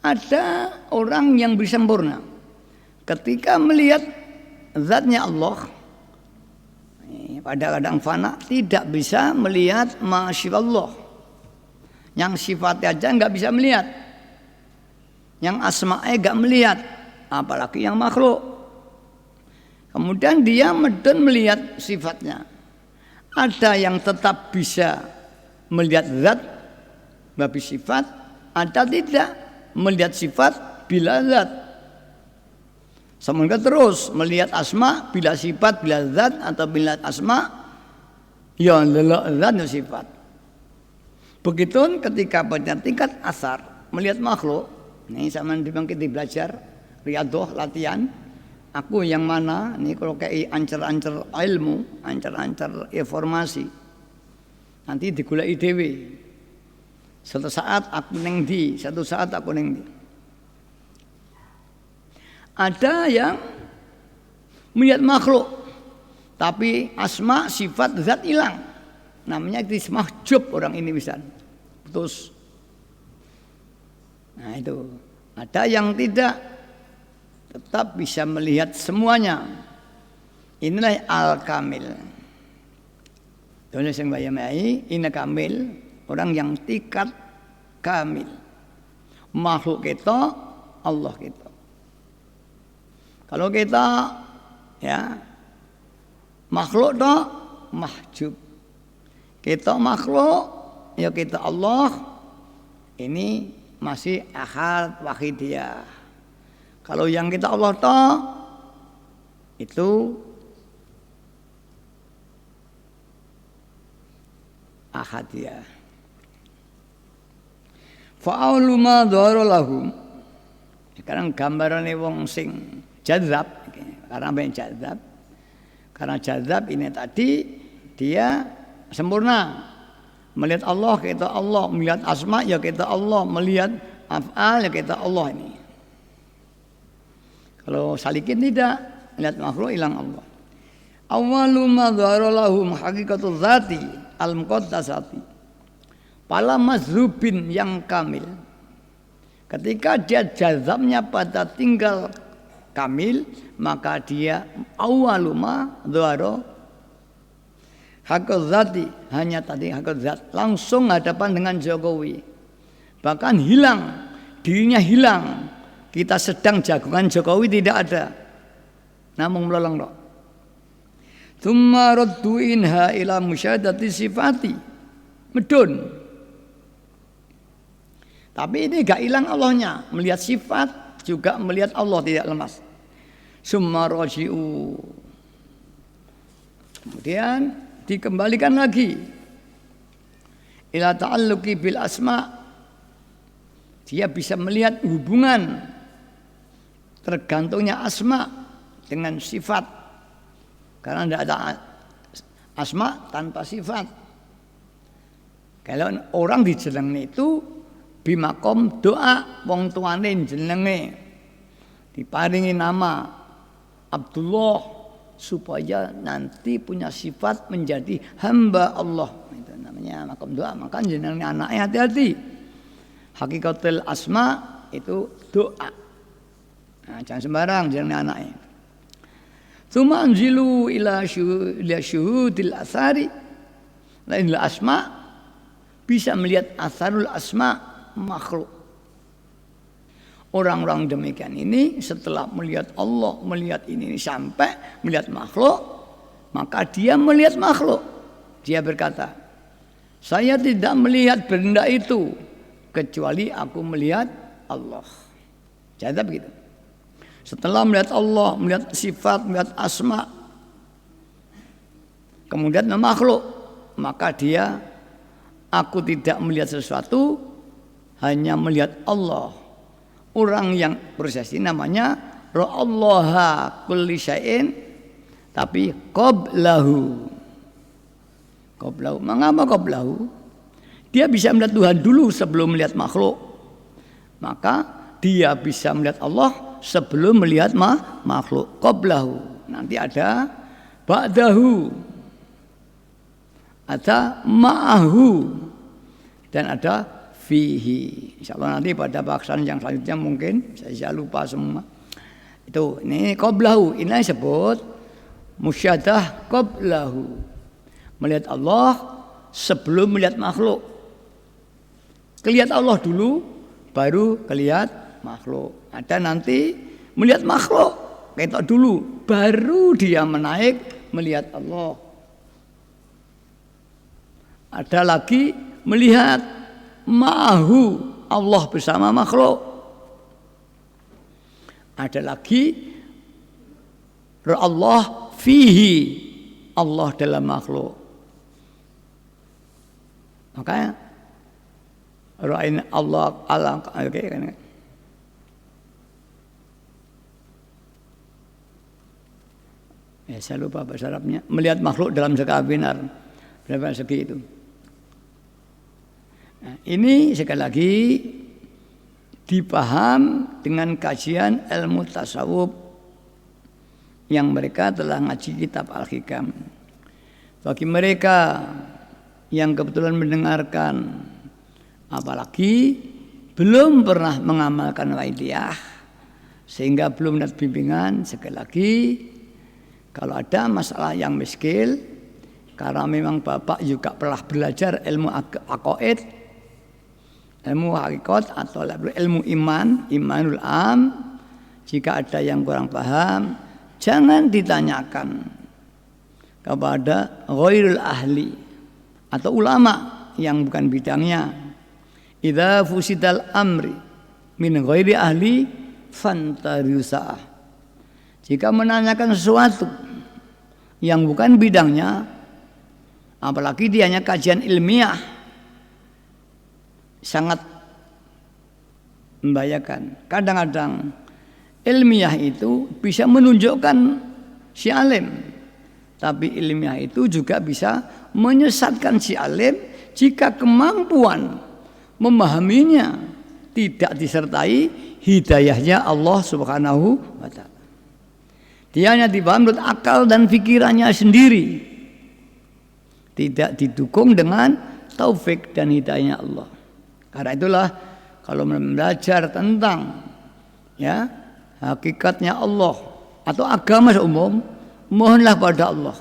Ada orang yang bisa sempurna ketika melihat zatnya Allah pada kadang fana, tidak bisa melihat masyaallah. Yang sifatnya aja nggak bisa melihat, yang asma'nya nggak melihat, apalagi yang makhluk. Kemudian dia medun melihat sifatnya. Ada yang tetap bisa melihat zat babi sifat, ada tidak melihat sifat bila zat. Semoga terus melihat asma bila sifat, bila zat, atau bila asma ya lelok zat dan sifat. Begitu ketika pada tingkat asar melihat makhluk. Ini sama dibangkit belajar riyadhah latihan. Aku yang mana? Ini kalau kayak ancer-ancer ilmu, ancer-ancer informasi. Nanti digulai dewe. Suatu saat aku neng di, satu saat aku neng di. Ada yang melihat makhluk, tapi asma, sifat, zat hilang. Namanya mahjub orang ini bisa. Putus. Nah itu. Ada yang tidak, tetap bisa melihat semuanya. Inilah al-kamil. Tulis yang bayamai, ini kamil, orang yang tingkat kamil. Makhluk kita, Allah kita. Kalau kita ya makhluk toh mahjub. Kita makhluk ya kita Allah ini masih ahad wahidiyah. Kalau yang kita Allah toh itu ahadiyah. Fa'alu ma dhara lahum. Sekarang gambarannya wong sing jadzab, karena banyak jadzab. Karena jadzab ini tadi dia sempurna. Melihat Allah kita Allah, melihat asma ya kita Allah, melihat af'al ya kita Allah ini. Kalau salikin tidak, melihat makhluk hilang Allah. Awwalu ma dhahara lahum haqiqatul dzati al-muqaddasati. Pala mazrubin yang kamil. Ketika dia jazabnya pada tinggal kamil, maka dia awaluma dhara haqqul zati, hanya tadi haqqul zat, langsung hadapan dengan Jokowi. Bahkan hilang, dirinya hilang. Kita sedang jagongan Jokowi tidak ada. Namun melolong roh. Tsumma raddu inha ila musyahadati sifati. Medun. Tapi ini gak hilang Allahnya, melihat sifat juga melihat Allah tidak lemas. Summa raji'u. Kemudian dikembalikan lagi ila ta'alluqi bil asma. Dia bisa melihat hubungan tergantungnya asma dengan sifat. Karena tidak ada asma tanpa sifat. Kalau orang dijenengi itu bimakom doa wong tuane jenenge diparingi nama Abdullah supaya nanti punya sifat menjadi hamba Allah. Itu namanya makom doa. Maka jenenge anaknya hati-hati. Hakikatul asma itu doa. Nah, jangan sembarang jenenge anaknya. Tsumma anzilu ila syuhudil asari. Lain asma bisa melihat asarul asma makhluk. Orang-orang demikian ini setelah melihat Allah, melihat ini sampai melihat makhluk, maka dia melihat makhluk. Dia berkata, saya tidak melihat benda itu kecuali aku melihat Allah. Jadi begitu. Setelah melihat Allah, melihat sifat, melihat asma, kemudian makhluk, maka dia aku tidak melihat sesuatu, hanya melihat Allah. Orang yang proses ini namanya ra'allaha kulli syai'in, tapi qablahu. Qablahu. Mengapa qablahu? Dia bisa melihat Tuhan dulu sebelum melihat makhluk. Maka dia bisa melihat Allah sebelum melihat makhluk. Qablahu. Nanti ada ba'dahu. Ada ma'ahu. Dan ada fihi. Insyaallah nanti pada bahasan yang selanjutnya mungkin saya lupa semua. Itu ini qablahu, ini disebut musyadah qablahu. Melihat Allah sebelum melihat makhluk. Kelihat Allah dulu baru kelihat makhluk. Ada nanti melihat makhluk ketok dulu baru dia menaik melihat Allah. Ada lagi melihat ma'ahu Allah bersama makhluk. Ada lagi Allah fihi Allah dalam makhluk. Makanya ra'ain Allah alam oke kan. Ya, saya lupa bahasa Arabnya. Melihat makhluk dalam skala binar. Berapa segi itu? Nah, ini sekali lagi dipaham dengan kajian ilmu tasawuf yang mereka telah ngaji kitab Al-Hikam. Bagi mereka yang kebetulan mendengarkan, apalagi belum pernah mengamalkan waidiyah sehingga belum dapat bimbingan, sekali lagi kalau ada masalah yang miskil, karena memang Bapak juga pernah belajar ilmu aqaid, ilmu hakikat atau ilmu iman, imanul am, jika ada yang kurang paham, jangan ditanyakan kepada ghairul ahli atau ulama yang bukan bidangnya. Idza fusidal amri min ghairi ahli fantarusah. Jika menanyakan sesuatu yang bukan bidangnya, apalagi dia hanya kajian ilmiah, sangat membahayakan. Kadang-kadang ilmiah itu bisa menunjukkan si alim, tapi ilmiah itu juga bisa menyesatkan si alim jika kemampuan memahaminya tidak disertai hidayahnya Allah Subhanahu wa ta'ala. Dia hanya dipaham menurut akal dan pikirannya sendiri, tidak didukung dengan taufik dan hidayahnya Allah. Karena itulah kalau belajar tentang ya hakikatnya Allah atau agama umum, mohonlah pada Allah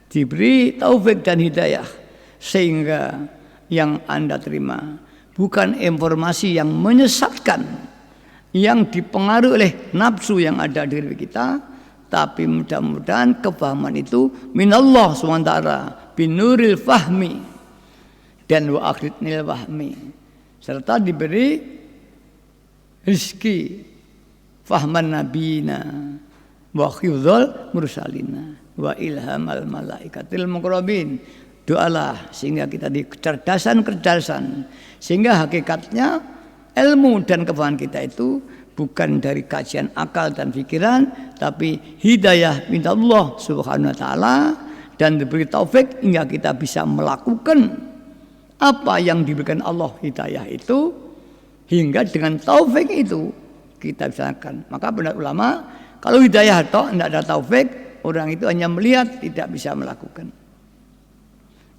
diberi taufik dan hidayah sehingga yang Anda terima bukan informasi yang menyesatkan, yang dipengaruhi oleh nafsu yang ada di diri kita, tapi mudah-mudahan kefahaman itu minallah SWT binuril fahmi dan wa akhidnil fahmi, serta diberi rizki fahman nabina wa khifdzal mursalina wa ilhamal malaikatil muqrabin. Doalah sehingga kita di kecerdasan sehingga hakikatnya ilmu dan kefahaman kita itu bukan dari kajian akal dan pikiran, tapi hidayah minta Allah Subhanahu wa ta'ala dan diberi taufik hingga kita bisa melakukan apa yang diberikan Allah hidayah itu, hingga dengan taufik itu kita bisa lakukan. Maka benar ulama, kalau hidayah atau tidak ada taufik, orang itu hanya melihat, tidak bisa melakukan.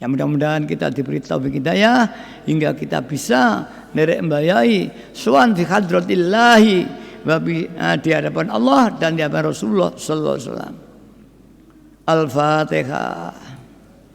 Ya mudah-mudahan kita diberi taufik hidayah hingga kita bisa nerembayai suan fi hadratillahi di hadapan Allah dan di hadapan Rasulullah sallallahu alaihi wasallam. Al-Fatihah.